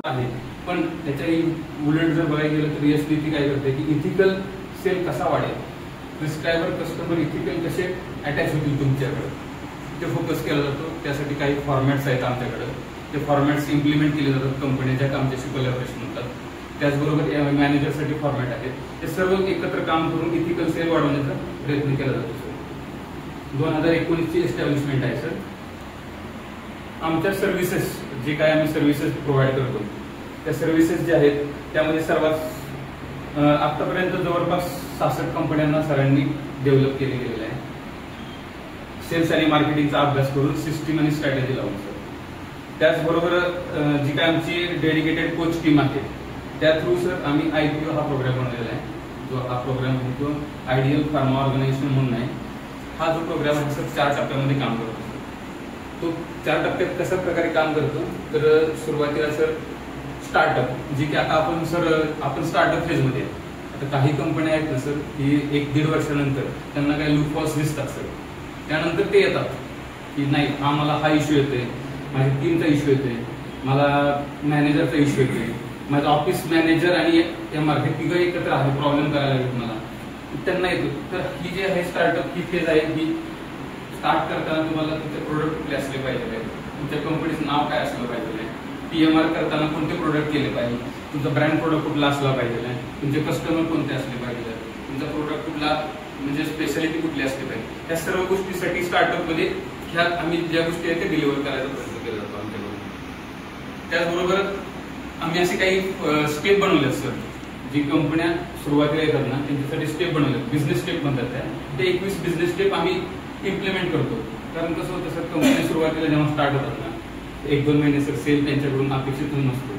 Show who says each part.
Speaker 1: आहे, पण त्याच्या उलट जर बघायला गेलं तर यश नीती काय करते की इथिकल सेल कसा वाढेल, प्रिस्क्रायबर कस्टमर इथिकल कसे अटॅच होतील तुमच्याकडे, ते फोकस केला जातो. त्यासाठी काही फॉर्मॅट्स आहेत आमच्याकडे, ते फॉर्मॅट्स इम्प्लिमेंट केले जातात कंपनीच्या आमच्याशी कोलॅबोरेशन होतात. त्याचबरोबर मॅनेजरसाठी फॉर्मॅट आहेत, ते सर्व एकत्र काम करून इथिकल सेल वाढवण्याचा प्रयत्न केला जातो. सर 2019ची एस्टॅब्लिशमेंट आहे. सर आमच्या सर्व्हिसेस जे काय आम्ही सर्व्हिसेस प्रोव्हाइड करतो, त्या सर्व्हिसेस ज्या आहेत त्यामध्ये सर्वात आतापर्यंत जवळपास 66 कंपन्यांना सरांनी डेव्हलप केले गेलेले आहे. सेल्स आणि मार्केटिंगचा अभ्यास करून सिस्टीम आणि स्ट्रॅटेजी लावून. सर त्याचबरोबर जी काय आमची डेडिकेटेड कोच टीम आहे त्या थ्रू सर आम्ही IPO हा प्रोग्राम बनवलेला आहे. जो हा प्रोग्राम आहे तो आयडियल फार्मा ऑर्गनायझेशन म्हणून आहे. हा जो प्रोग्राम आहे सर 4 टप्प्यामध्ये काम करतो. तो 4 टप्प्यात कशा प्रकारे काम करतो, तर सुरुवातीला सर स्टार्टअप, जी की आता आपण स्टार्टअप फेजमध्ये आहे. आता काही कंपन्या आहेत ना सर की 1-1.5 वर्षानंतर त्यांना काही लूप फॉल्स दिसतात सर. त्यानंतर ते येतात की नाही आम्हाला हा इश्यू येतोय, माझ्या टीमचा इश्यू येतोय, मला मॅनेजरचा इश्यू येतोय, माझा ऑफिस मॅनेजर आणि MR हे तिघं एकत्र आहे, प्रॉब्लेम करायला लागेल मला, त्यांना येतो. तर ही जी आहे स्टार्टअप ही फेज आहे. ही स्टार्ट करताना तुम्हाला तुमचे प्रोडक्ट कुठले असले पाहिजे, तुमच्या कंपनीचं नाव काय असलं पाहिजे, PMR करताना कोणते प्रोडक्ट केले पाहिजे, तुमचा ब्रँड प्रोडक्ट कुठला असला पाहिजे, तुमचे कस्टमर कोणते असले पाहिजे, तुमचा प्रोडक्ट कुठला म्हणजे स्पेशालिटी कुठली असली पाहिजे. या सर्व गोष्टीसाठी स्टार्टअपमध्ये ह्या आम्ही ज्या गोष्टी आहेत त्या डिलिव्हर करायचा प्रयत्न केला जातो आमच्याकडून. त्याचबरोबर आम्ही असे काही स्टेप बनवले सर, जी कंपन्या सुरुवातीला येतात ना त्यांच्यासाठी स्टेप बनवले, बिझनेस स्टेप म्हणतात. ते 21 बिझनेस स्टेप आम्ही इम्प्लिमेंट करतो. कारण कसं होतं सर, कंपनी सुरुवातीला जेव्हा स्टार्ट होतात ना 1-2 महिने सर सेल त्यांच्याकडून अपेक्षित नसतो.